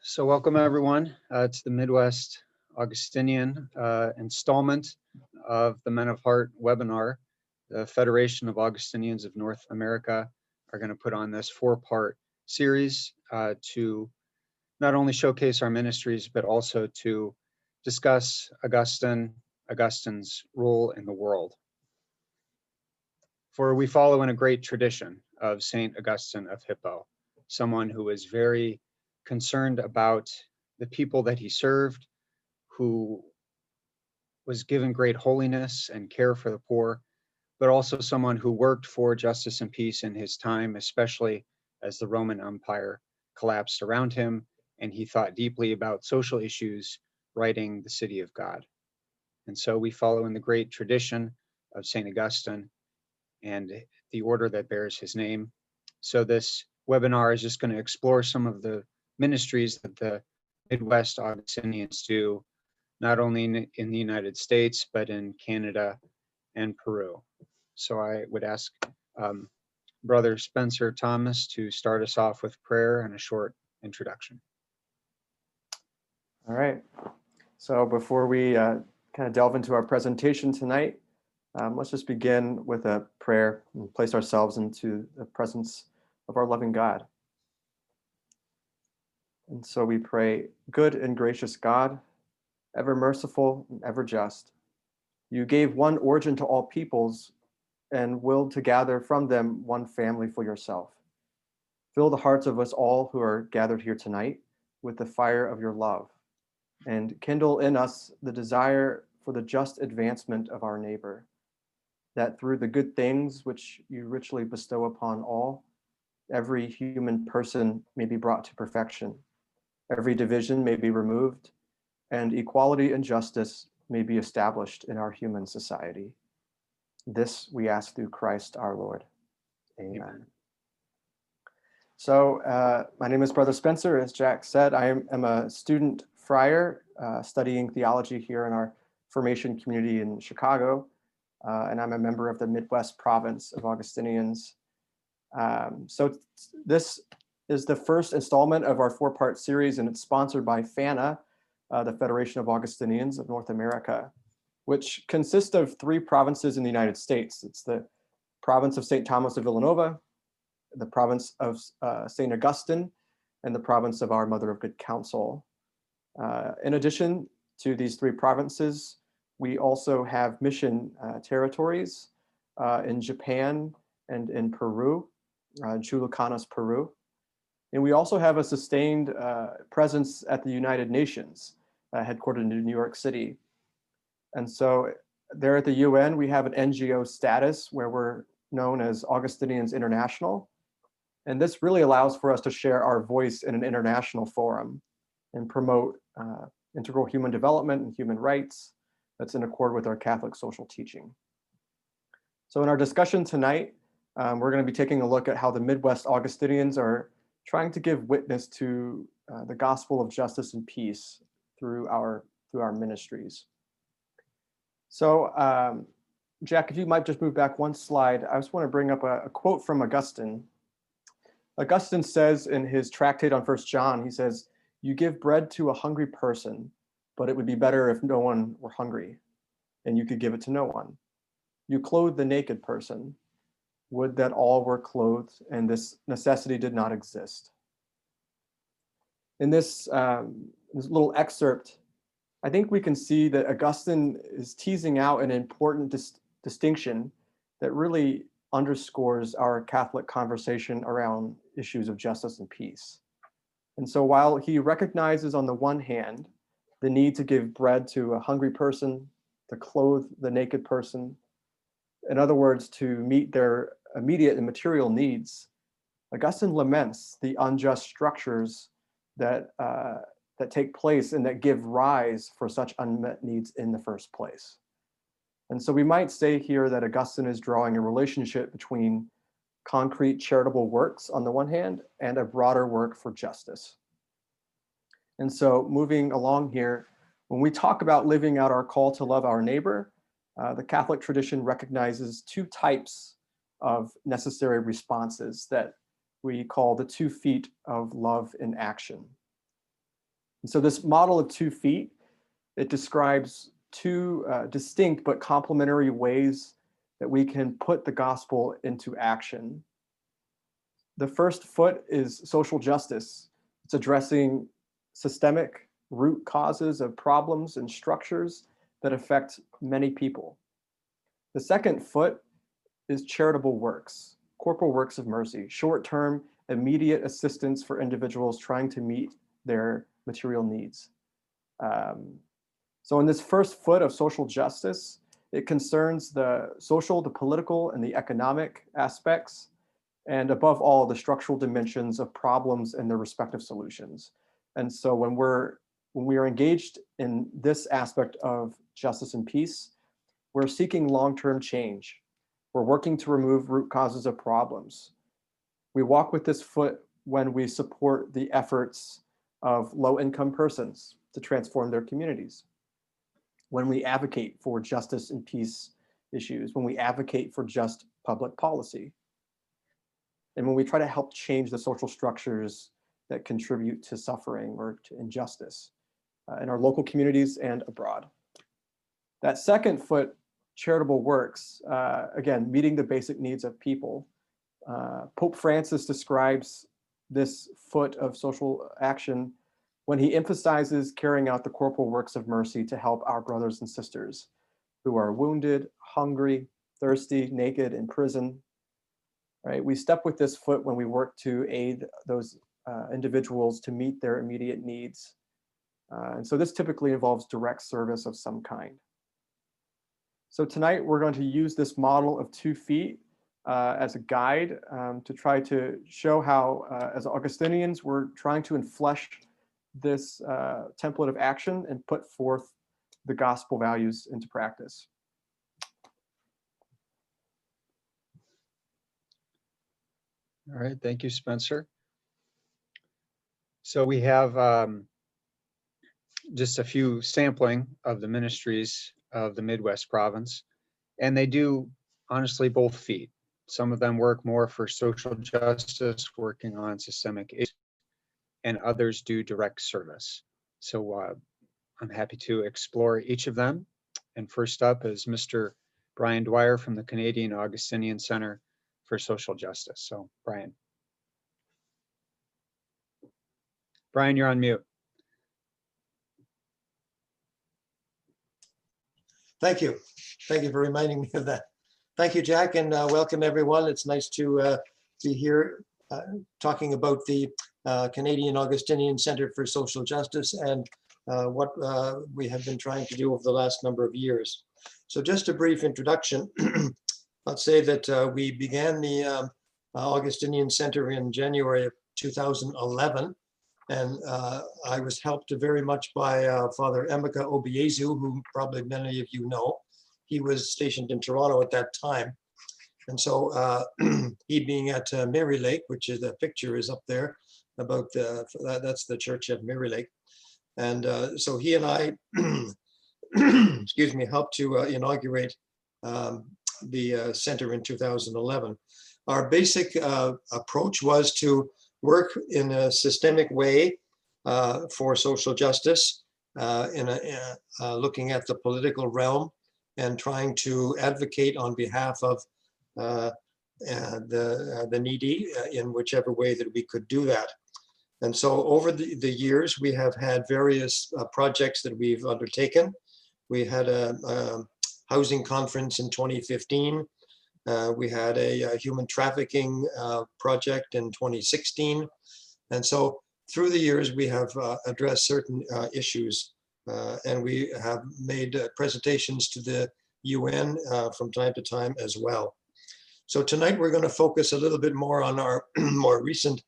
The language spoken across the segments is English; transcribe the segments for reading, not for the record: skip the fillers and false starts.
So welcome everyone to the Midwest Augustinian installment of the Men of Heart webinar. The Federation of Augustinians of North America are going to put on this 4-part series to not only showcase our ministries, but also to discuss Augustine's role in the world. For we follow in a great tradition of Saint Augustine of Hippo, someone who was very concerned about the people that he served, who was given great holiness and care for the poor, but also someone who worked for justice and peace in his time, especially as the Roman Empire collapsed around him, and he thought deeply about social issues, writing the City of God. And so we follow in the great tradition of Saint Augustine and the order that bears his name. So this webinar is just going to explore some of the ministries that the Midwest Augustinians do, not only in the United States, but in Canada and Peru. So I would ask Brother Spencer Thomas to start us off with prayer and a short introduction. All right. So before we kind of delve into our presentation tonight, let's just begin with a prayer and place ourselves into the presence of our loving God. And so we pray, good and gracious God, ever merciful and ever just, you gave one origin to all peoples and willed to gather from them one family for yourself. Fill the hearts of us all who are gathered here tonight with the fire of your love, and kindle in us the desire for the just advancement of our neighbor, that through the good things which you richly bestow upon all, every human person may be brought to perfection, every division may be removed, and equality and justice may be established in our human society. This we ask through Christ our Lord. Amen. So my name is Brother Spencer. As Jack said, I am a student friar studying theology here in our formation community in Chicago, and I'm a member of the Midwest Province of Augustinians. So this is the first installment of our 4-part series, and it's sponsored by FANA, the Federation of Augustinians of North America, which consists of 3 provinces in the United States. It's the province of St. Thomas of Villanova, the province of St. Augustine, and the province of Our Mother of Good Counsel. In addition to these 3 provinces, we also have mission territories in Japan and in Peru, Chulucanas, Peru. And we also have a sustained presence at the United Nations, headquartered in New York City. And so there at the UN, we have an NGO status where we're known as Augustinians International. And this really allows for us to share our voice in an international forum and promote integral human development and human rights that's in accord with our Catholic social teaching. So in our discussion tonight, we're going to be taking a look at how the Midwest Augustinians are trying to give witness to the gospel of justice and peace through our ministries. So Jack, if you might just move back one slide, I just want to bring up a quote from Augustine. Augustine says in his tractate on 1 John, he says, "You give bread to a hungry person, but it would be better if no one were hungry, and you could give it to no one. You clothe the naked person. Would that all were clothed, and this necessity did not exist." In this little excerpt, I think we can see that Augustine is teasing out an important distinction that really underscores our Catholic conversation around issues of justice and peace. And so while he recognizes on the one hand the need to give bread to a hungry person, to clothe the naked person, in other words, to meet their immediate and material needs, Augustine laments the unjust structures that take place and that give rise for such unmet needs in the first place. And so we might say here that Augustine is drawing a relationship between concrete charitable works on the one hand and a broader work for justice. And so moving along here, when we talk about living out our call to love our neighbor, the Catholic tradition recognizes 2 types of necessary responses that we call the 2 feet of love in action. And so this model of 2 feet, it describes two distinct but complementary ways that we can put the gospel into action. The first foot is social justice. It's addressing systemic root causes of problems and structures that affect many people. The second foot is charitable works, corporal works of mercy, short-term, immediate assistance for individuals trying to meet their material needs. So in this first foot of social justice, it concerns the social, the political, and the economic aspects, and above all, the structural dimensions of problems and their respective solutions. And so when we are engaged in this aspect of justice and peace, we're seeking long-term change. We're working to remove root causes of problems. We walk with this foot when we support the efforts of low-income persons to transform their communities, when we advocate for justice and peace issues, when we advocate for just public policy, and when we try to help change the social structures that contribute to suffering or to injustice in our local communities and abroad. That second foot, charitable works, again, meeting the basic needs of people. Pope Francis describes this foot of social action when he emphasizes carrying out the corporal works of mercy to help our brothers and sisters who are wounded, hungry, thirsty, naked, in prison. Right? We step with this foot when we work to aid those individuals to meet their immediate needs. And so this typically involves direct service of some kind. So tonight we're going to use this model of 2 feet as a guide to try to show how, as Augustinians, we're trying to enflesh this template of action and put forth the gospel values into practice. All right, thank you, Spencer. So we have just a few sampling of the ministries of the Midwest province, and they do honestly both feet. Some of them work more for social justice, working on systemic issues, and others do direct service. So I'm happy to explore each of them. And first up is Mr. Brian Dwyer from the Canadian Augustinian Center for Social Justice. So Brian. Brian, you're on mute. Thank you. Thank you for reminding me of that. Thank you, Jack, and welcome everyone. It's nice to be here talking about the Canadian Augustinian Center for Social Justice and what we have been trying to do over the last number of years. So just a brief introduction. Let's say that we began the Augustinian Center in January of 2011. And I was helped very much by Father Emeka Obiezu, who probably many of you know. He was stationed in Toronto at that time. And so he being at Mary Lake, which is the picture is up there about that's the church of Mary Lake. And so he and I, excuse me, helped to inaugurate the center in 2011. Our basic approach was to work in a systemic way for social justice, looking at the political realm and trying to advocate on behalf of the needy in whichever way that we could do that. And so over the years, we have had various projects that we've undertaken. We had a housing conference in 2015. We had a human trafficking project in 2016. And so through the years, we have addressed certain issues and we have made presentations to the UN from time to time as well. So tonight we're going to focus a little bit more on our more recent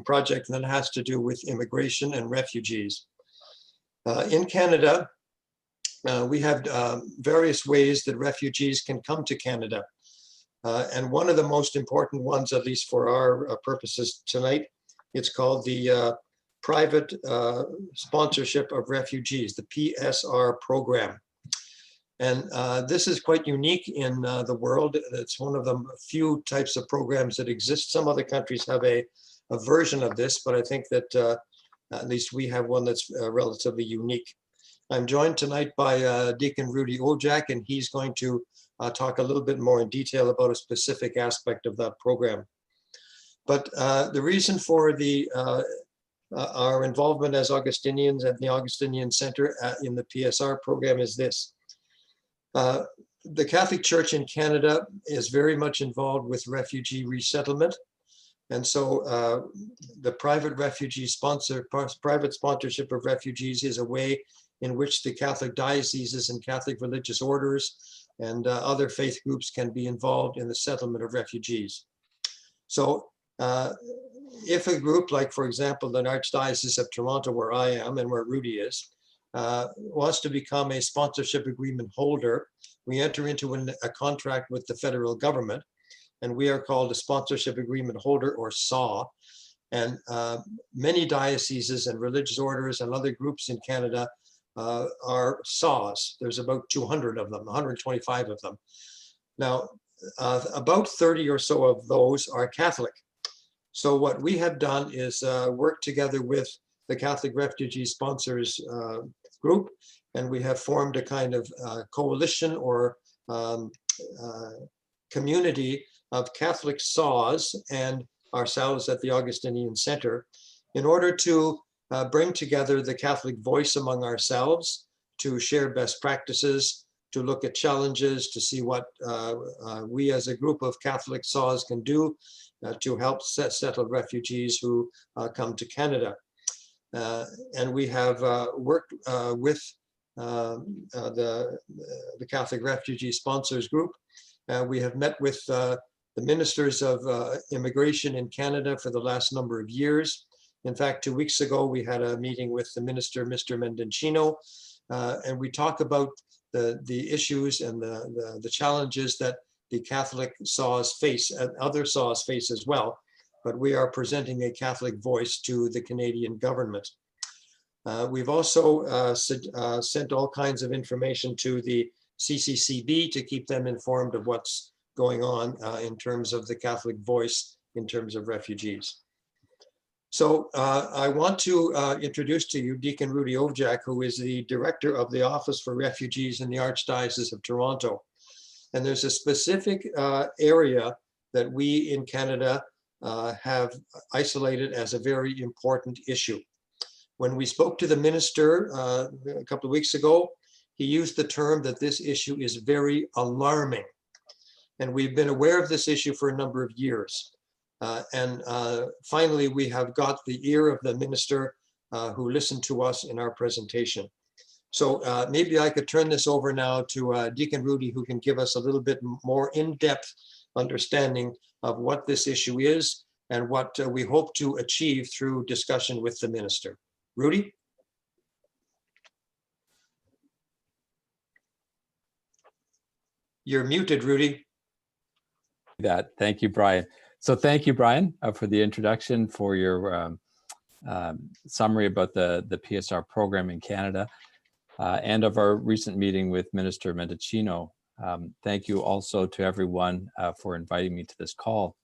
project that has to do with immigration and refugees. In Canada, we have various ways that refugees can come to Canada. And one of the most important ones, at least for our purposes tonight, it's called the Private Sponsorship of Refugees, the PSR program. And this is quite unique in the world. It's one of the few types of programs that exist. Some other countries have a version of this, but I think that At least we have one that's relatively unique. I'm joined tonight by Deacon Rudy Ojak, and he's going to talk a little bit more in detail about a specific aspect of that program. But the reason for our involvement as Augustinians at the Augustinian Center in the PSR program is this. The Catholic Church in Canada is very much involved with refugee resettlement. And so the private sponsorship of refugees is a way in which the Catholic dioceses and Catholic religious orders and other faith groups can be involved in the settlement of refugees. So if a group like, for example, the Archdiocese of Toronto, where I am and where Rudy is, wants to become a sponsorship agreement holder, we enter into a contract with the federal government, and we are called a sponsorship agreement holder, or SAW. And many dioceses and religious orders and other groups in Canada are SAWs. There's about 200 of them, 125 of them. Now, about 30 or so of those are Catholic. So what we have done is work together with the Catholic Refugee Sponsors group, and we have formed a kind of coalition or community of Catholic SAWs and ourselves at the Augustinian Center in order to bring together the Catholic voice among ourselves, to share best practices, to look at challenges, to see what we as a group of Catholic SAWs can do to help settle refugees who come to Canada. And we have worked with the Catholic Refugee Sponsors Group. We have met with the ministers of immigration in Canada for the last number of years. In fact, 2 weeks ago, we had a meeting with the minister, Mr. Mendocino, and we talk about the issues and the challenges that the Catholic SAWs face and other SAWs face as well. But we are presenting a Catholic voice to the Canadian government. We've also sent all kinds of information to the CCCB to keep them informed of what's going on in terms of the Catholic voice in terms of refugees. So I want to introduce to you Deacon Rudy Ojak, who is the director of the Office for Refugees in the Archdiocese of Toronto. And there's a specific area that we in Canada have isolated as a very important issue. When we spoke to the minister a couple of weeks ago, he used the term that this issue is very alarming. And we've been aware of this issue for a number of years. Finally, we have got the ear of the minister who listened to us in our presentation. So maybe I could turn this over now to Deacon Rudy, who can give us a little bit more in-depth understanding of what this issue is and what we hope to achieve through discussion with the minister. Rudy? You're muted, Rudy. Thank you, Brian. So thank you, Brian, for the introduction, for your summary about the PSR program in Canada, and of our recent meeting with Minister Mendocino. Thank you also to everyone for inviting me to this call.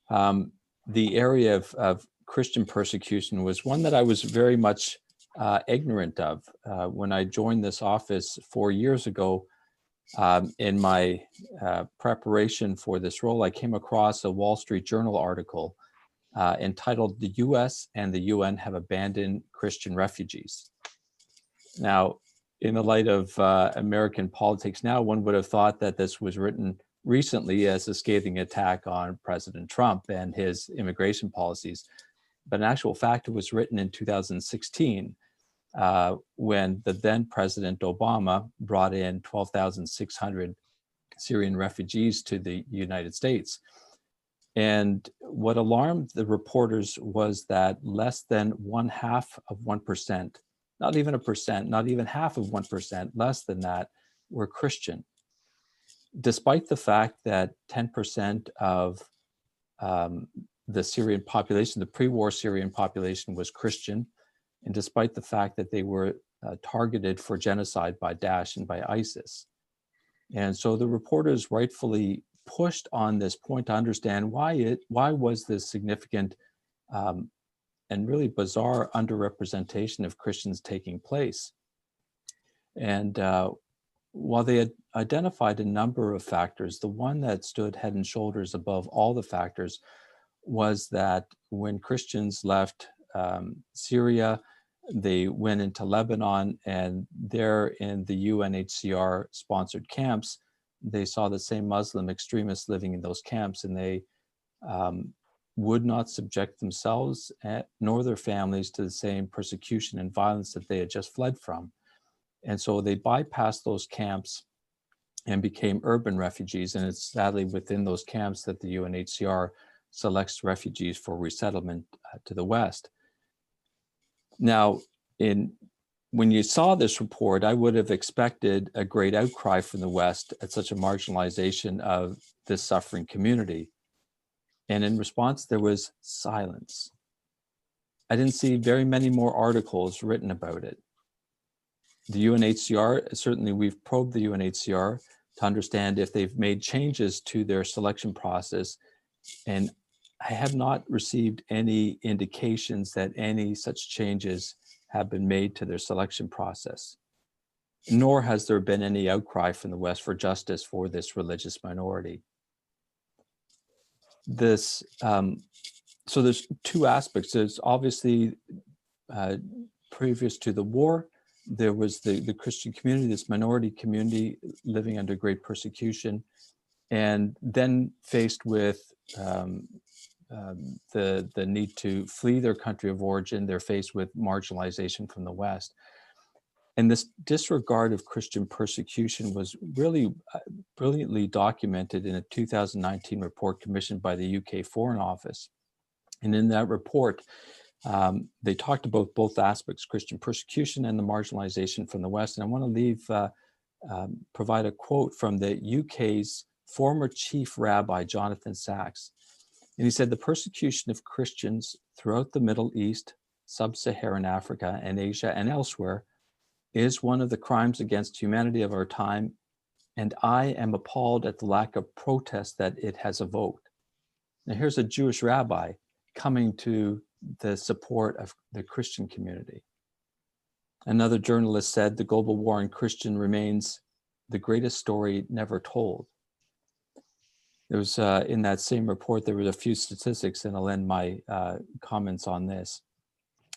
The area of Christian persecution was one that I was very much ignorant of. When I joined this office 4 years ago, in my preparation for this role, I came across a Wall Street Journal article entitled "The U.S. and the UN Have Abandoned Christian Refugees." Now, in the light of American politics now, one would have thought that this was written recently as a scathing attack on President Trump and his immigration policies. But in actual fact, it was written in 2016 when the then President Obama brought in 12,600 Syrian refugees to the United States. And what alarmed the reporters was that less than 0.5%, not even a percent, not even half of 1%, less than that, were Christian. Despite the fact that 10% of the Syrian population, the pre-war Syrian population, was Christian, and despite the fact that they were targeted for genocide by Daesh and by ISIS. And so the reporters rightfully pushed on this point to understand why was this significant and really bizarre underrepresentation of Christians taking place. And while they had identified a number of factors, the one that stood head and shoulders above all the factors was that when Christians left Syria, they went into Lebanon, and there in the UNHCR sponsored camps, they saw the same Muslim extremists living in those camps, and they would not subject themselves nor their families to the same persecution and violence that they had just fled from. And so they bypassed those camps and became urban refugees. And it's sadly within those camps that the UNHCR selects refugees for resettlement to the West. Now, when you saw this report, I would have expected a great outcry from the West at such a marginalization of this suffering community. And in response, there was silence. I didn't see very many more articles written about it. The UNHCR, certainly we've probed the UNHCR to understand if they've made changes to their selection process. And I have not received any indications that any such changes have been made to their selection process, nor has there been any outcry from the West for justice for this religious minority. So there's two aspects. There's obviously, previous to the war, there was the Christian community, this minority community living under great persecution, and then faced with the need to flee their country of origin, they're faced with marginalization from the West. And this disregard of Christian persecution was really brilliantly documented in a 2019 report commissioned by the UK Foreign Office. And in that report, they talked about both aspects, Christian persecution and the marginalization from the West. And I want to provide a quote from the UK's former chief rabbi, Jonathan Sachs. And he said, "The persecution of Christians throughout the Middle East, Sub-Saharan Africa, and Asia and elsewhere is one of the crimes against humanity of our time, and I am appalled at the lack of protest that it has evoked." Now here's a Jewish rabbi coming to the support of the Christian community. Another journalist said, "The global war on Christian remains the greatest story never told." There was, in that same report, there were a few statistics, and I'll end my comments on this.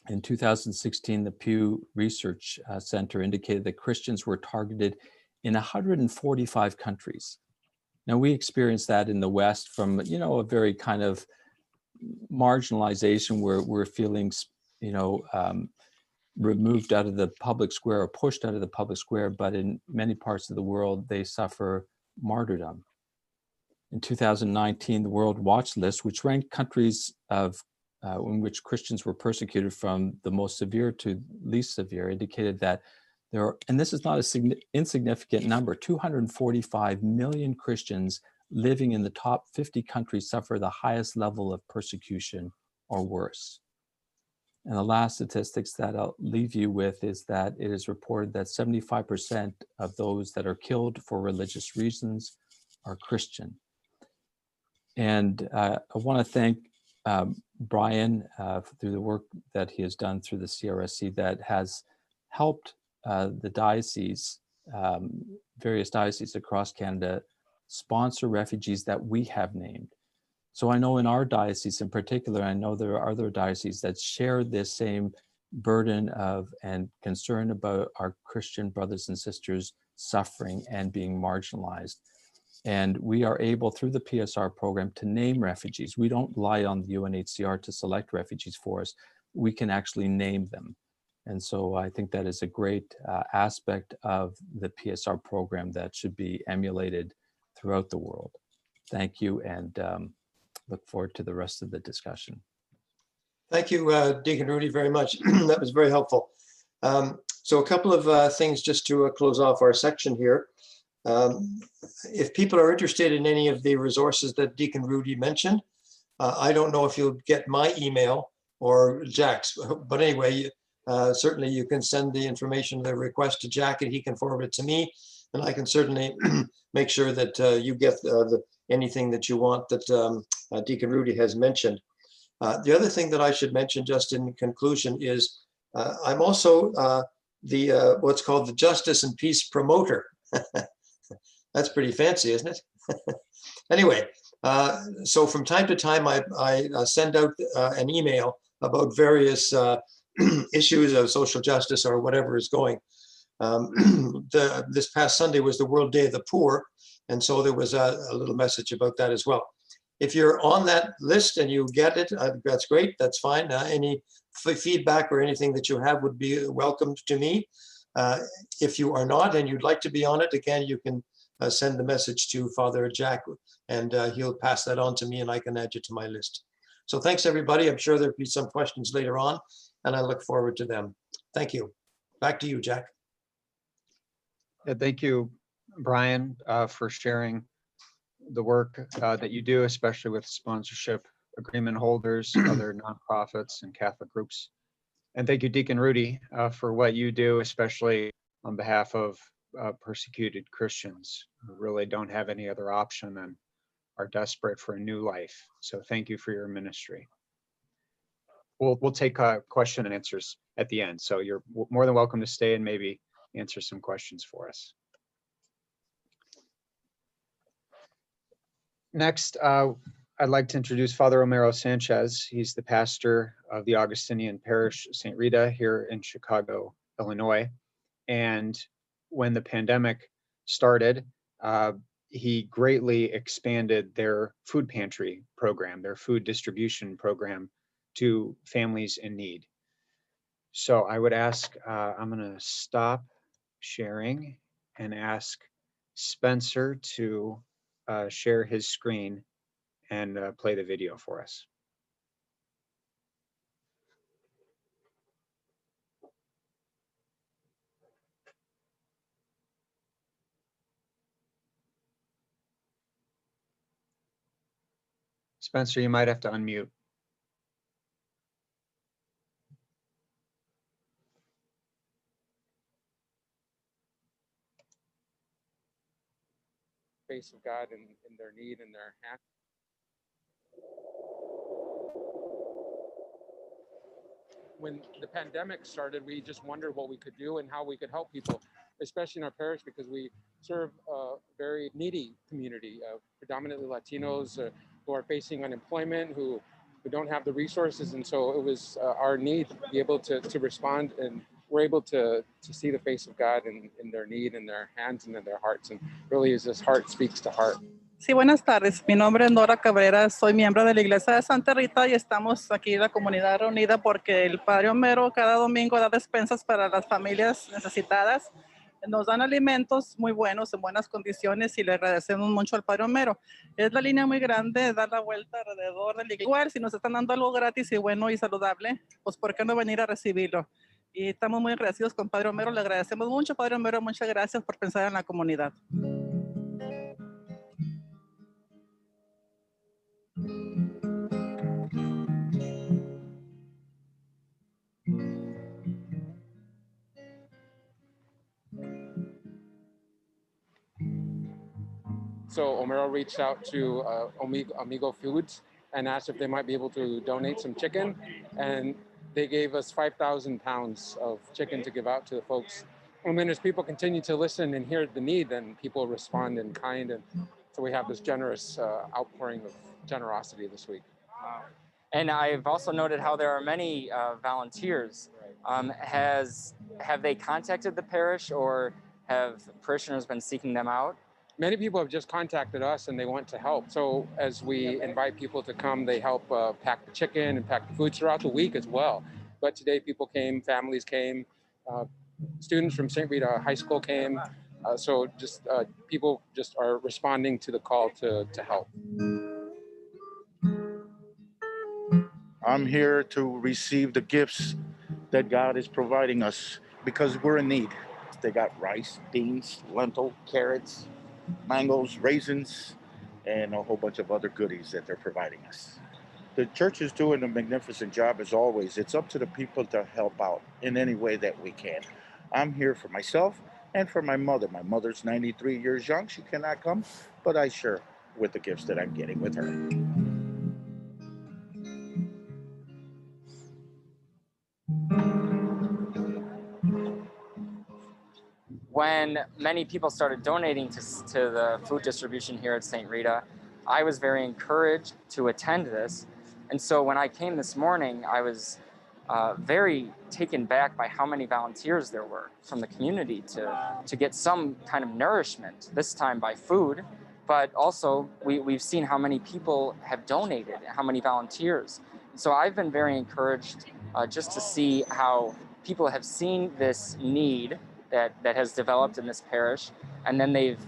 In 2016, the Pew Research Center indicated that Christians were targeted in 145 countries. Now, we experienced that in the West from, a very kind of marginalization where we're feeling, removed out of the public square or pushed out of the public square, but in many parts of the world, they suffer martyrdom. In 2019, the World Watch List, which ranked countries in which Christians were persecuted from the most severe to least severe, indicated that there are, and this is not an insignificant number, 245 million Christians living in the top 50 countries suffer the highest level of persecution or worse. And the last statistics that I'll leave you with is that it is reported that 75% of those that are killed for religious reasons are Christian. And I want to thank Brian through the work that he has done through the CRSC that has helped the diocese, various dioceses across Canada, sponsor refugees that we have named. So I know in our diocese in particular, I know there are other dioceses that share this same burden of and concern about our Christian brothers and sisters suffering and being marginalized. And we are able, through the PSR program, to name refugees. We don't rely on the UNHCR to select refugees for us. We can actually name them. And so I think that is a great aspect of the PSR program that should be emulated throughout the world. Thank you, and look forward to the rest of the discussion. Thank you, Deacon Rudy, very much. That was very helpful. So a couple of things just to close off our section here. If people are interested in any of the resources that Deacon Rudy mentioned, I don't know if you'll get my email or Jack's, but anyway, certainly you can send the information, the request to Jack, and he can forward it to me, and I can certainly make sure that you get anything that you want that Deacon Rudy has mentioned. The other thing that I should mention just in conclusion is I'm also the what's called the Justice and Peace Promoter. That's pretty fancy, isn't it? Anyway, so from time to time, I send out an email about various issues of social justice or whatever is going. This past Sunday was the World Day of the Poor, and so there was a little message about that as well. If you're on that list and you get it, that's great, that's fine. Any feedback or anything that you have would be welcomed to me. If you are not and you'd like to be on it, again, you can send the message to Father Jack, and he'll pass that on to me and I can add you to my list. So thanks, everybody. I'm sure there'll be some questions later on, and I look forward to them. Thank you. Back to you, Jack. Yeah, thank you, Brian, for sharing the work that you do, especially with sponsorship agreement holders, other nonprofits and Catholic groups. And thank you, Deacon Rudy, for what you do, especially on behalf of persecuted Christians who really don't have any other option and are desperate for a new life. So thank you for your ministry. We'll take question and answers at the end. So you're more than welcome to stay and maybe answer some questions for us. Next, I'd like to introduce Father Romero Sanchez. He's the pastor of the Augustinian parish, St. Rita, here in Chicago, Illinois. And when the pandemic started, he greatly expanded their food pantry program, their food distribution program to families in need. So I would ask, I'm going to stop sharing and ask Spencer to share his screen and play the video for us. Spencer, you might have to unmute. Face of God in their need and their hand. When the pandemic started, we just wondered what we could do and how we could help people, especially in our parish, because we serve a very needy community, predominantly Latinos who are facing unemployment, who don't have the resources. And so it was our need to be able to respond, and we're able to see the face of God in their need, in their hands and in their hearts. And really is this heart speaks to heart. Sí, buenas tardes. Mi nombre es Nora Cabrera, soy miembro de la Iglesia de Santa Rita y estamos aquí en la comunidad reunida porque el Padre Romero cada domingo da despensas para las familias necesitadas. Nos dan alimentos muy buenos, en buenas condiciones, y le agradecemos mucho al Padre Romero. Es la línea muy grande, dar la vuelta alrededor del iglesia. Igual, si nos están dando algo gratis y bueno y saludable, pues ¿por qué no venir a recibirlo? Y estamos muy agradecidos con Padre Romero, le agradecemos mucho, Padre Romero, muchas gracias por pensar en la comunidad. So Romero reached out to Amigo Foods and asked if they might be able to donate some chicken. And they gave us 5,000 pounds of chicken to give out to the folks. And then as people continue to listen and hear the need, then people respond in kind. And so we have this generous outpouring of generosity this week. Wow. And I've also noted how there are many volunteers. Have they contacted the parish, or have parishioners been seeking them out? Many people have just contacted us and they want to help. So as we invite people to come, they help pack the chicken and pack the food throughout the week as well. But today people came, families came, students from St. Rita High School came. So just people just are responding to the call to help. I'm here to receive the gifts that God is providing us because we're in need. They got rice, beans, lentil, carrots, mangoes, raisins, and a whole bunch of other goodies that they're providing us. The church is doing a magnificent job as always. It's up to the people to help out in any way that we can. I'm here for myself and for my mother. My mother's 93 years young. She cannot come, but I share with the gifts that I'm getting with her. when many people started donating to the food distribution here at St. Rita, I was very encouraged to attend this. And so when I came this morning, I was very taken back by how many volunteers there were from the community to get some kind of nourishment, this time by food, but also we've seen how many people have donated and how many volunteers. So I've been very encouraged just to see how people have seen this need that has developed in this parish, and then they've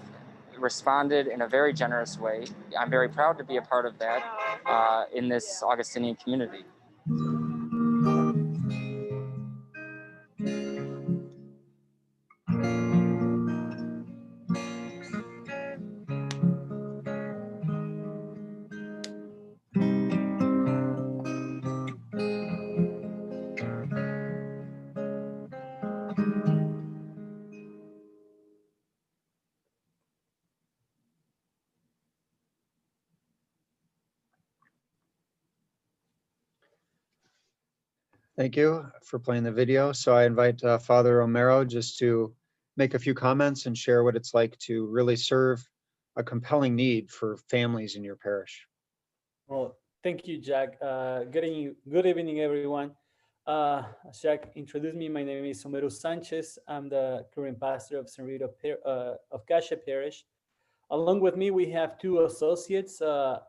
responded in a very generous way. I'm very proud to be a part of that in this Augustinian community. Thank you for playing the video. So I invite Father Romero just to make a few comments and share what it's like to really serve a compelling need for families in your parish. Well, thank you, Jack. Good evening, everyone. As Jack introduced me, my name is Romero Sanchez. I'm the current pastor of San Rita of Cache Parish. Along with me, we have two associates,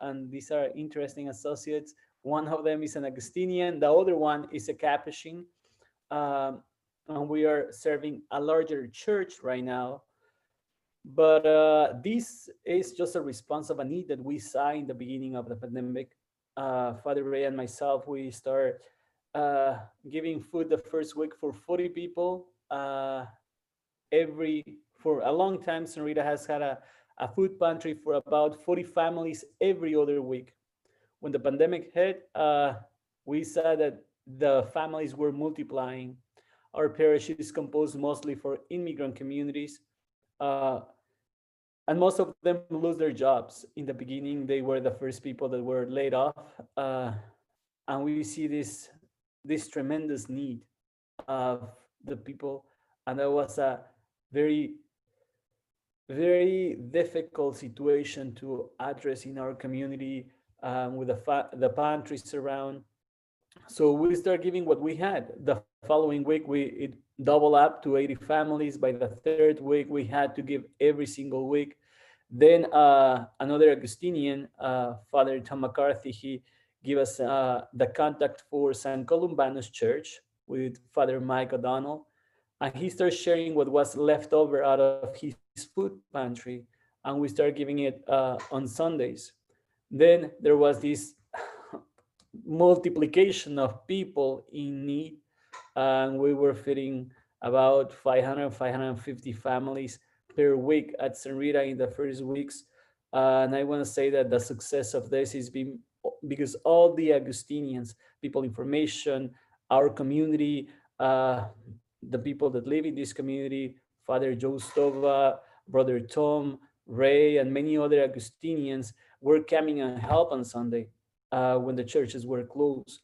and these are interesting associates. One of them is an Augustinian, the other one is a Capuchin. And we are serving a larger church right now. But this is just a response of a need that we saw in the beginning of the pandemic. Father Ray and myself, we start giving food the first week for 40 people. For a long time, San Rita has had a food pantry for about 40 families every other week. When the pandemic hit, we saw that the families were multiplying. Our parish is composed mostly for immigrant communities. And most of them lose their jobs. In the beginning, they were the first people that were laid off. And we see this tremendous need of the people. And that was a very, very difficult situation to address in our community with the pantries around. So we start giving what we had. The following week, it doubled up to 80 families. By the third week, we had to give every single week. Then another Augustinian, Father Tom McCarthy, he gave us the contact for San Columbanus Church with Father Mike O'Donnell. And he started sharing what was left over out of his food pantry. And we started giving it on Sundays. Then there was this multiplication of people in need, and we were feeding about 550 families per week at San Rita in the first weeks. And I want to say that the success of this is because all the Augustinians, people information, our community, the people that live in this community, Father Joe Stova, Brother Tom, Ray, and many other Augustinians were coming and help on Sunday when the churches were closed.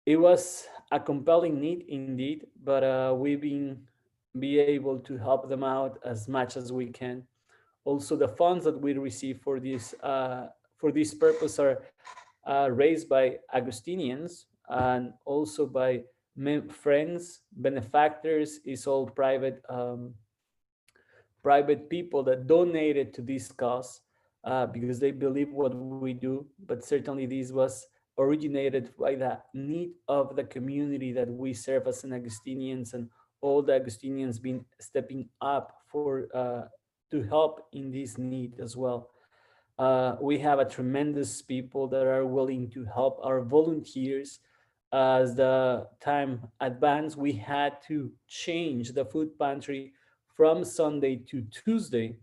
It was a compelling need indeed, but we've been able to help them out as much as we can. Also, the funds that we receive for this purpose are raised by Augustinians and also by friends, benefactors. Is all private people that donated to this cause because they believe what we do. But certainly this was originated by the need of the community that we serve as an Augustinians, and all the Augustinians been stepping up for to help in this need as well. We have a tremendous people that are willing to help. Our volunteers. As the time advanced, we had to change the food pantry from Sunday to Tuesday.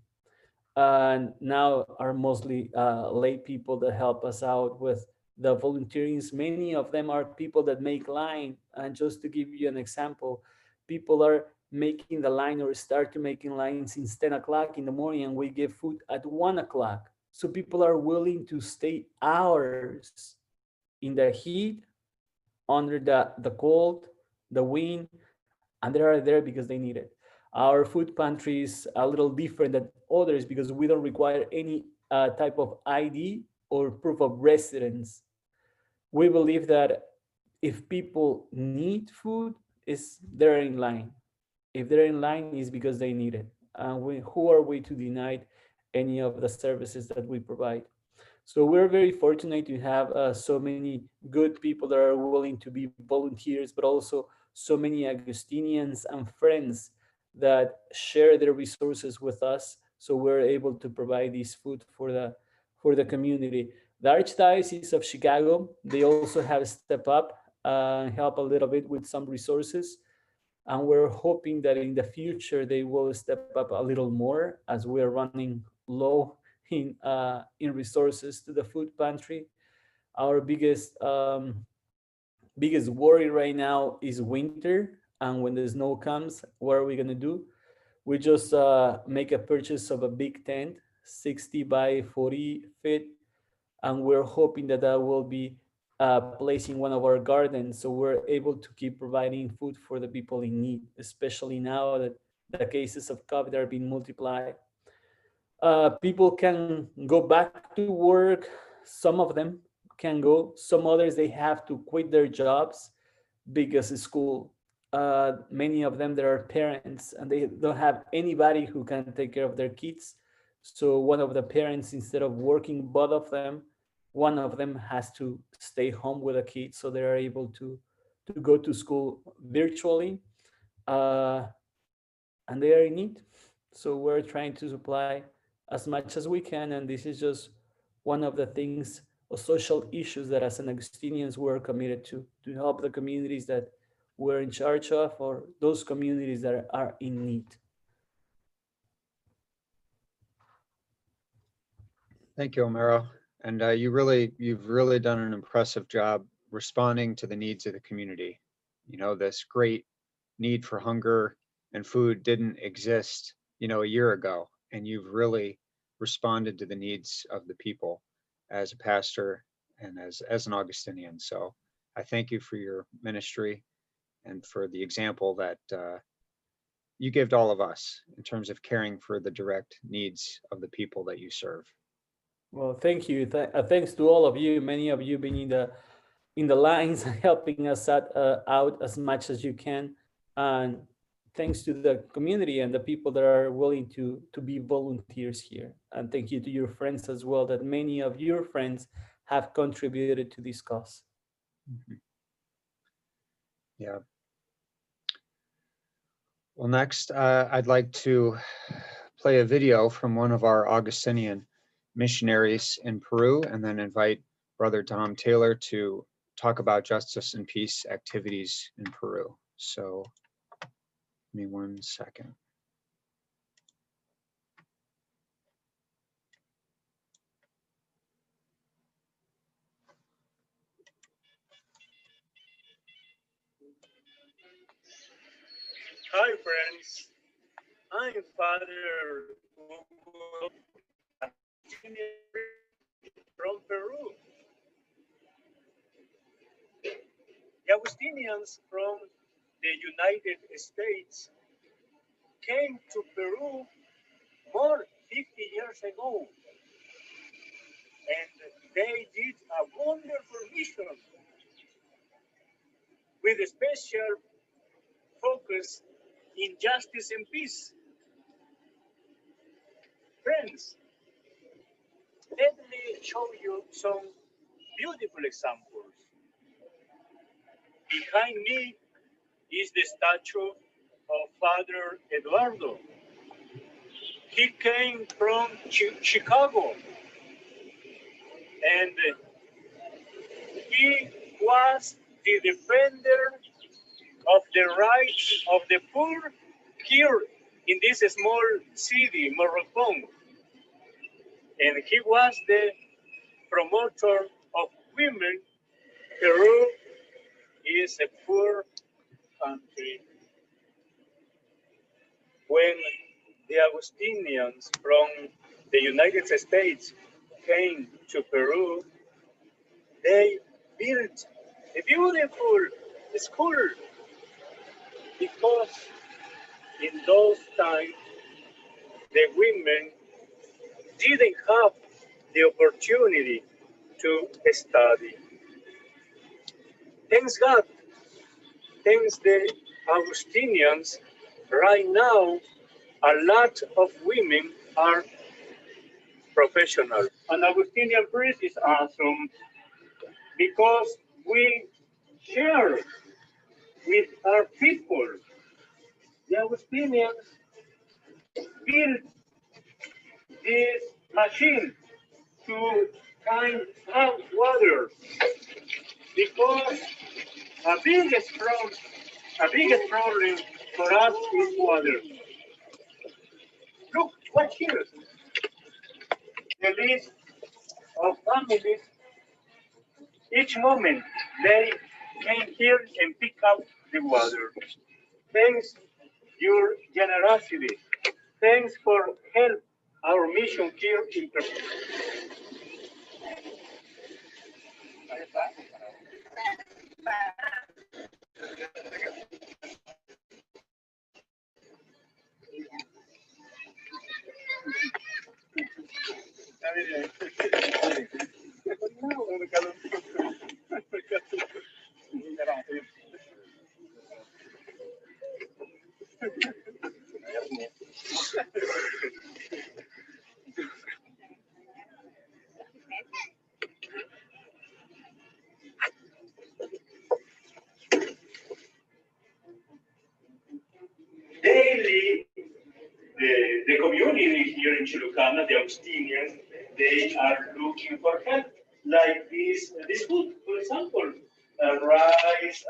And now are mostly lay people that help us out with the volunteers. Many of them are people that make line. And just to give you an example, people are making the line or start to making line since 10 o'clock in the morning, and we give food at 1 o'clock. So people are willing to stay hours in the heat, under the cold, the wind, and they are there because they need it. Our food pantry is a little different than others because we don't require any type of ID or proof of residence. We believe that if people need food, they're in line. If they're in line, it's because they need it. And who are we to deny any of the services that we provide? So we're very fortunate to have so many good people that are willing to be volunteers, but also so many Augustinians and friends that share their resources with us. So we're able to provide this food for the community. The Archdiocese of Chicago, they also have stepped up and help a little bit with some resources. And we're hoping that in the future they will step up a little more as we're running low in resources to the food pantry. Our biggest worry right now is winter, and when the snow comes, what are we gonna do? We just make a purchase of a big tent, 60 by 40 feet, and we're hoping that that will be placed in one of our gardens, so we're able to keep providing food for the people in need, especially now that the cases of COVID are being multiplied. People can go back to work. Some of them can go. Some others, they have to quit their jobs because of school. Many of them, there are parents and they don't have anybody who can take care of their kids. So one of the parents, instead of working both of them, one of them has to stay home with a kid so they are able to go to school virtually. Uh, and they are in need. So we're trying to supply as much as we can. And this is just one of the things or social issues that as an Augustinians we're committed to help the communities that we're in charge of or those communities that are in need. Thank you, Romero. And you've really done an impressive job responding to the needs of the community. You know, this great need for hunger and food didn't exist, a year ago, and you've really responded to the needs of the people as a pastor and as an Augustinian. So I thank you for your ministry and for the example that you give to all of us in terms of caring for the direct needs of the people that you serve. Well, thank you. Thanks to all of you. Many of you being in the lines, helping us out as much as you can, and thanks to the community and the people that are willing to be volunteers here. And thank you to your friends as well. That many of your friends have contributed to this cause. Mm-hmm. Yeah. Well, next, I'd like to play a video from one of our Augustinian missionaries in Peru, and then invite Brother Tom Taylor to talk about justice and peace activities in Peru. So give me 1 second. Hi, friends. I'm Father from Peru. The Augustinians from the United States came to Peru more 50 years ago, and they did a wonderful mission with a special focus in justice and peace. Friends, let me show you some beautiful examples. Behind me is the statue of Father Eduardo. He came from Chicago, and he was the defender of the rights of the poor here in this small city, Morocco. And he was the promoter of women. Peru is a poor country. When the Augustinians from the United States came to Peru, they built a beautiful school because in those times, the women didn't have the opportunity to study. Thanks God, thanks the Augustinians, right now, a lot of women are professional. An Augustinian priest is awesome because we share with our people. The Augustinians built this machine to find out water because a biggest problem for us is water. Look, what here? The list of families. Each moment they came here and pick up the water. Thanks your generosity. Thanks for help our mission here in Peru. Daily, the community here in Chulucana, the Augustinians, they are looking for help, like this food, for example, rice,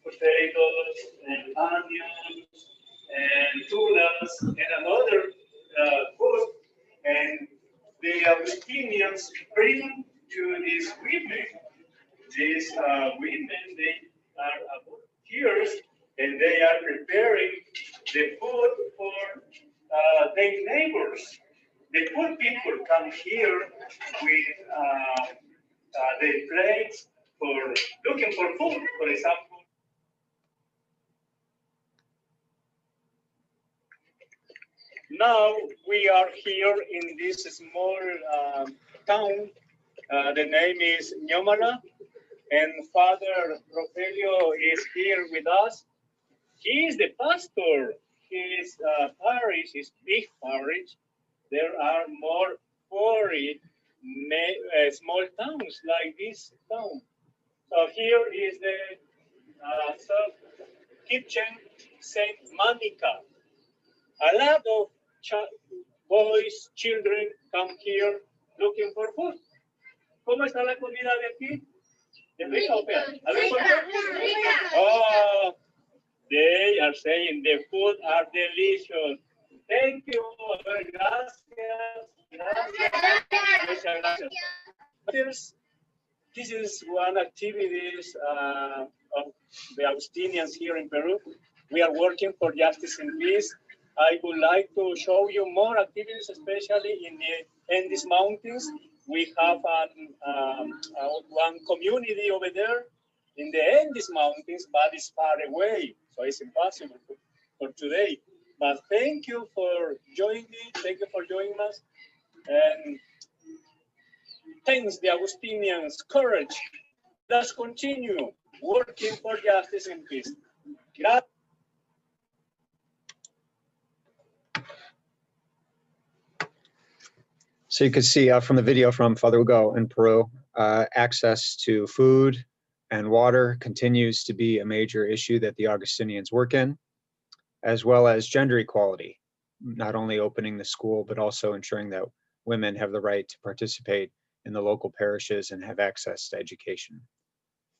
potatoes, and onions, and tunas, and another food, and the Augustinians bring to these women. These women, they are volunteers, and they are preparing the food for their neighbors. The poor people come here with their plates for looking for food, for example. Now we are here in this small town. The name is Ñomala, and Father Rogelio is here with us. He is the pastor. His parish is big parish. There are more 40 small towns like this town. So here is the kitchen Saint Monica. A lot of boys, children come here looking for food. ¿Cómo está la comida de aquí? ¿De rica o fea? Oh, they are saying the food are delicious. Thank you. Gracias. Gracias. This is one activity of the Augustinians here in Peru. We are working for justice and peace. I would like to show you more activities, especially in the Andes Mountains. We have one community over there in the Andes Mountains, but it's far away, so it's impossible for today. But thank you for joining me. Thank you for joining us. And thanks the Augustinians' courage. Let's continue working for justice and peace. Gracias. So you can see from the video from Father Hugo in Peru, access to food and water continues to be a major issue that the Augustinians work in, as well as gender equality, not only opening the school, but also ensuring that women have the right to participate in the local parishes and have access to education.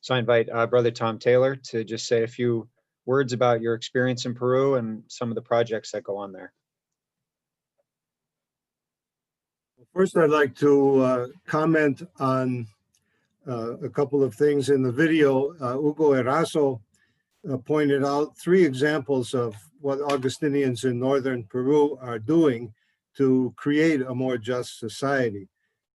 So I invite Brother Tom Taylor to just say a few words about your experience in Peru and some of the projects that go on there. First, I'd like to comment on a couple of things in the video. Hugo Erazo pointed out 3 examples of what Augustinians in northern Peru are doing to create a more just society.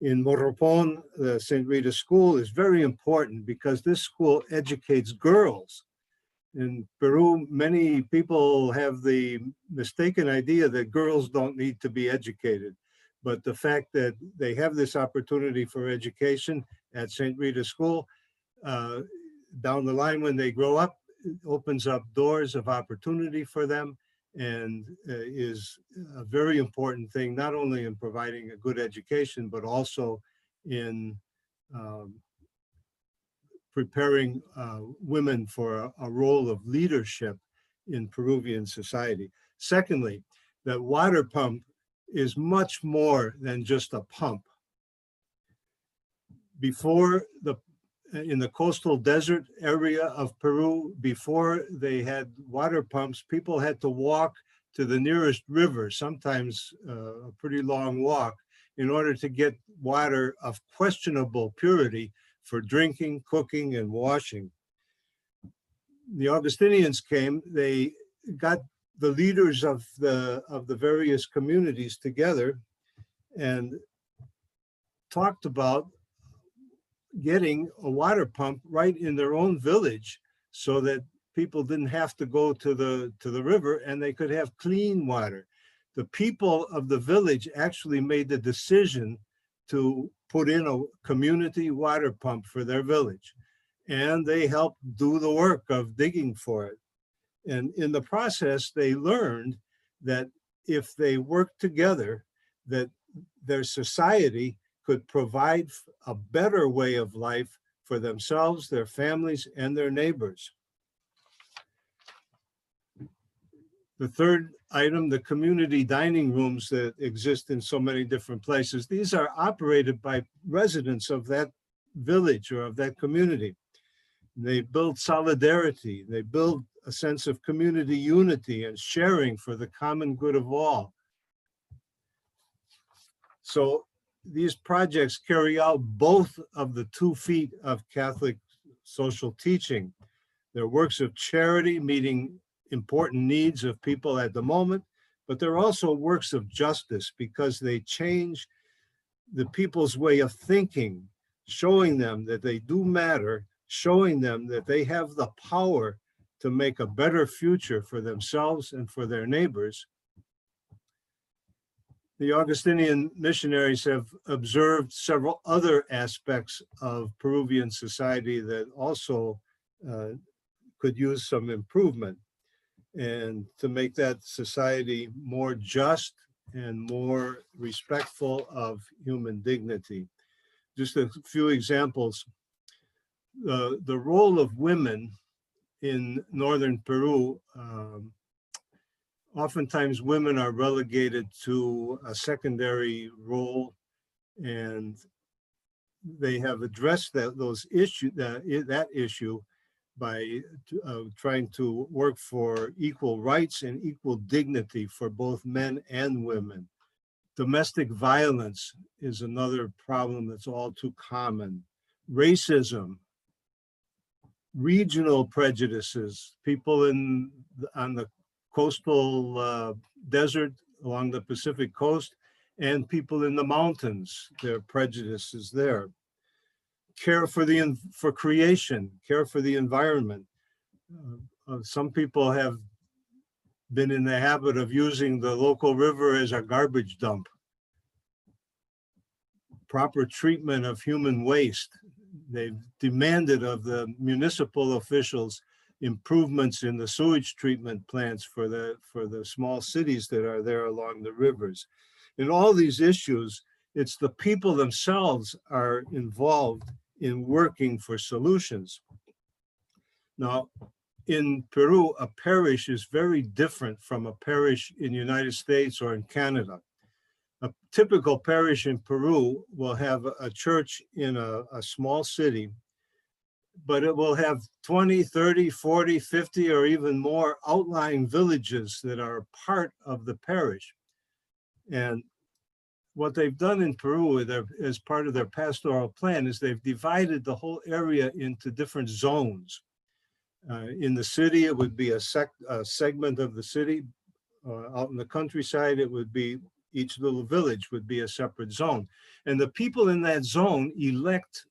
In Morropón, the St. Rita School is very important because this school educates girls In Peru, many people have the mistaken idea that girls don't need to be educated. But the fact that they have this opportunity for education at St. Rita School, down the line when they grow up, it opens up doors of opportunity for them, and is a very important thing, not only in providing a good education, but also in preparing women for a role of leadership in Peruvian society. Secondly, that water pump is much more than just a pump. Before in the coastal desert area of Peru, before they had water pumps, people had to walk to the nearest river, sometimes a pretty long walk, in order to get water of questionable purity for drinking, cooking, and washing. The Augustinians came, they got the leaders of the various communities together and talked about getting a water pump right in their own village so that people didn't have to go to the river and they could have clean water. The people of the village actually made the decision to put in a community water pump for their village, and they helped do the work of digging for it. And in the process, they learned that if they worked together, that their society could provide a better way of life for themselves, their families, and their neighbors. The third item, the community dining rooms that exist in so many different places. These are operated by residents of that village or of that community. They build solidarity. They build a sense of community unity and sharing for the common good of all. So these projects carry out both of the 2 feet of Catholic social teaching. They're works of charity meeting important needs of people at the moment, but they're also works of justice because they change the people's way of thinking, showing them that they do matter, showing them that they have the power to make a better future for themselves and for their neighbors. The Augustinian missionaries have observed several other aspects of Peruvian society that also could use some improvement, and to make that society more just and more respectful of human dignity. Just a few examples. The role of women in northern Peru, oftentimes women are relegated to a secondary role, and they have addressed that issue by trying to work for equal rights and equal dignity for both men and women. Domestic violence is another problem that's all too common. Racism, regional prejudices, people on the coastal desert along the Pacific coast, and people in the mountains, there are prejudices there. Care for creation, care for the environment. Some people have been in the habit of using the local river as a garbage dump. Proper treatment of human waste. They've demanded of the municipal officials improvements in the sewage treatment plants for the small cities that are there along the rivers. In all these issues, it's the people themselves are involved in working for solutions. Now, in Peru, a parish is very different from a parish in the United States or in Canada. A typical parish in Peru will have a church in a small city, but it will have 20, 30, 40, 50, or even more outlying villages that are part of the parish. And what they've done in Peru as part of their pastoral plan is they've divided the whole area into different zones. In the city, it would be a segment of the city. Out in the countryside, it would be each little village would be a separate zone. And the people in that zone elect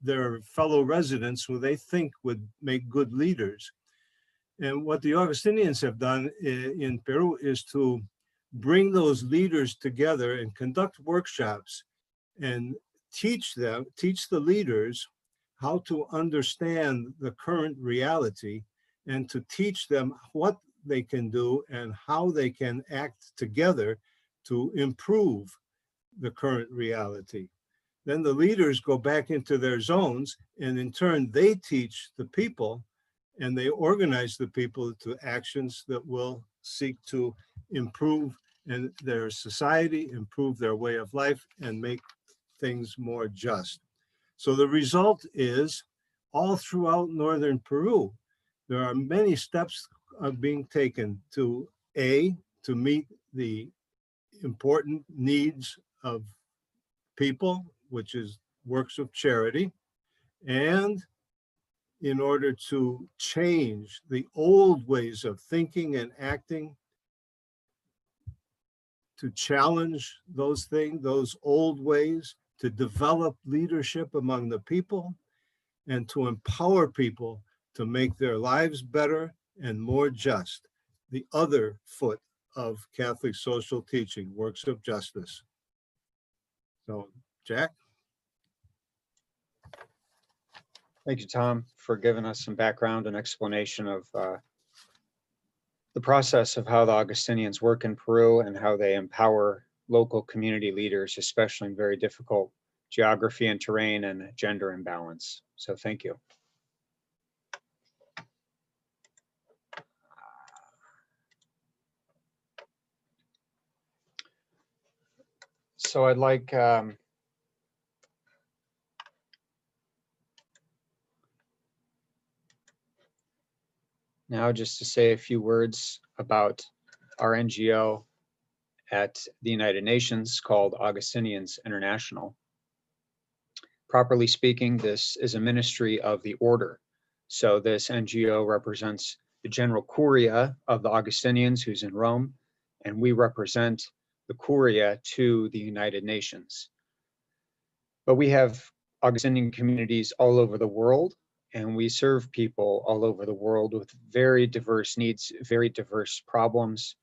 their fellow residents who they think would make good leaders. And what the Augustinians have done in Peru is to bring those leaders together and conduct workshops and teach the leaders how to understand the current reality and to teach them what they can do and how they can act together to improve the current reality. Then the leaders go back into their zones, and in turn, they teach the people and they organize the people to actions that will seek to improve in their society, improve their way of life, and make things more just. So the result is all throughout northern Peru, there are many steps being taken to meet the important needs of people, which is works of charity, and in order to change the old ways of thinking and acting, to challenge those things, those old ways, to develop leadership among the people, and to empower people to make their lives better and more just. The other foot of Catholic social teaching, works of justice. So, Jack? Thank you, Tom, for giving us some background and explanation of the process of how the Augustinians work in Peru and how they empower local community leaders, especially in very difficult geography and terrain and gender imbalance. So thank you. So I'd like now just to say a few words about our NGO at the United Nations called Augustinians International. Properly speaking, this is a ministry of the order. So this NGO represents the General Curia of the Augustinians, who's in Rome, and we represent the Curia to the United Nations. But we have Augustinian communities all over the world, and we serve people all over the world with very diverse needs, very diverse problems.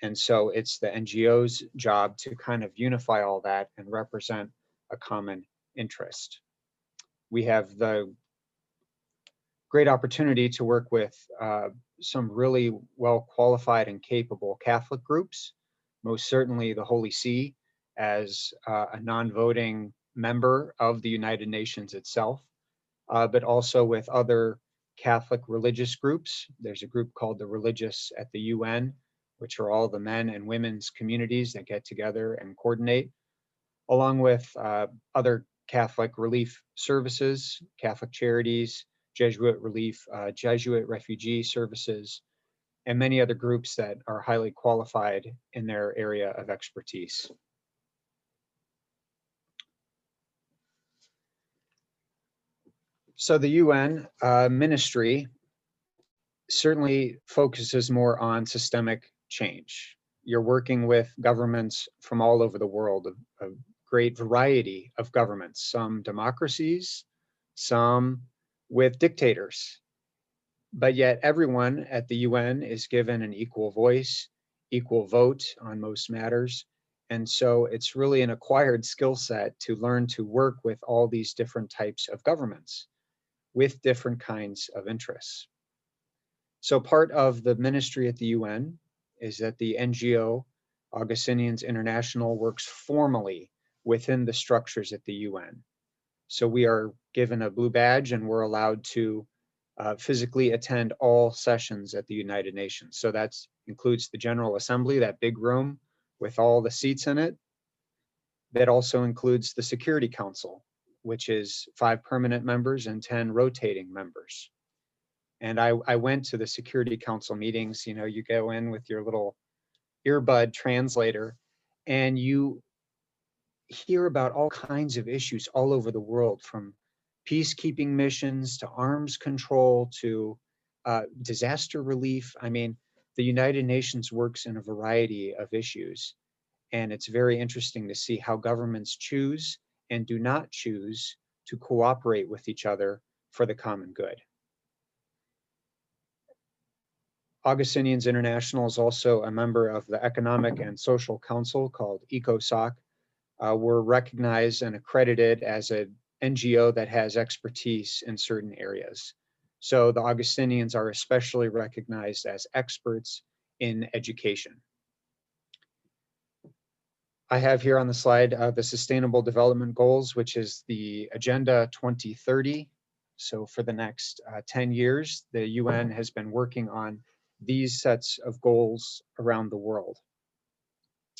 And so it's the NGO's job to kind of unify all that and represent a common interest. We have the great opportunity to work with some really well qualified and capable Catholic groups, most certainly the Holy See as a non-voting member of the United Nations itself, but also with other Catholic religious groups. There's a group called the Religious at the UN, which are all the men and women's communities that get together and coordinate, along with other Catholic relief services, Catholic charities, Jesuit relief, Jesuit refugee services, and many other groups that are highly qualified in their area of expertise. So the UN ministry certainly focuses more on systemic change. You're working with governments from all over the world, a great variety of governments, some democracies, some with dictators. But yet everyone at the UN is given an equal voice, equal vote on most matters. And so it's really an acquired skill set to learn to work with all these different types of governments with different kinds of interests. So part of the ministry at the UN is that the NGO, Augustinians International, works formally within the structures at the UN. So we are given a blue badge and we're allowed to physically attend all sessions at the United Nations. So that includes the General Assembly, that big room with all the seats in it. That also includes the Security Council, which is 5 permanent members and 10 rotating members. And I went to the Security Council meetings. You know, you go in with your little earbud translator and you hear about all kinds of issues all over the world, from peacekeeping missions to arms control to disaster relief. I mean, the United Nations works in a variety of issues. And it's very interesting to see how governments choose and do not choose to cooperate with each other for the common good. Augustinians International is also a member of the Economic and Social Council called ECOSOC. We're recognized and accredited as an NGO that has expertise in certain areas. So the Augustinians are especially recognized as experts in education. I have here on the slide the Sustainable Development Goals, which is the Agenda 2030. So for the next 10 years, the UN has been working on these sets of goals around the world.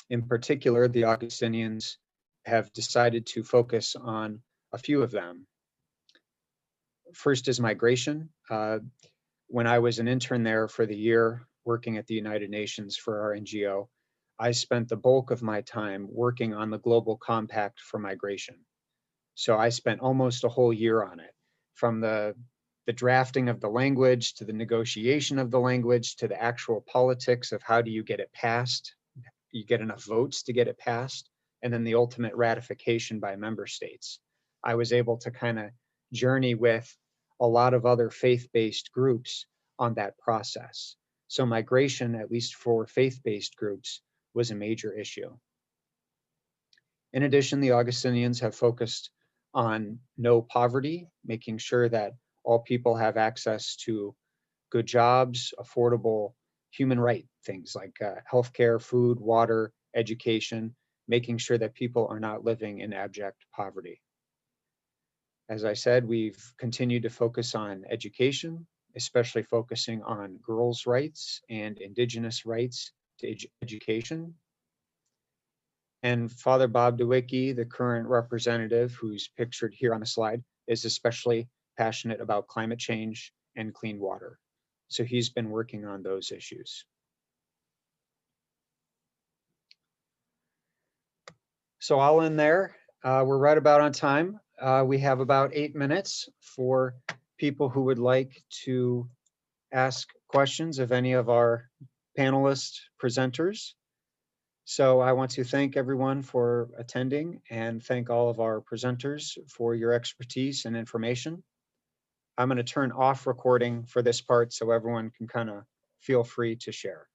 In particular, the Augustinians have decided to focus on a few of them. First is migration. When I was an intern there for the year working at the United Nations for our NGO, I spent the bulk of my time working on the Global Compact for Migration. So I spent almost a whole year on it, from the drafting of the language to the negotiation of the language to the actual politics of how do you get it passed, you get enough votes to get it passed, and then the ultimate ratification by member states. I was able to kind of journey with a lot of other faith-based groups on that process. So migration, at least for faith-based groups, was a major issue. In addition, the Augustinians have focused on no poverty, making sure that all people have access to good jobs, affordable human right things like healthcare, food, water, education, making sure that people are not living in abject poverty. As I said, we've continued to focus on education, especially focusing on girls' rights and indigenous rights to education. And Father Bob DeWicki, the current representative who's pictured here on the slide, is especially passionate about climate change and clean water. So he's been working on those issues. So I'll end there. We're right about on time. We have about 8 minutes for people who would like to ask questions of any of our panelist presenters. So I want to thank everyone for attending and thank all of our presenters for your expertise and information. I'm going to turn off recording for this part so everyone can kind of feel free to share.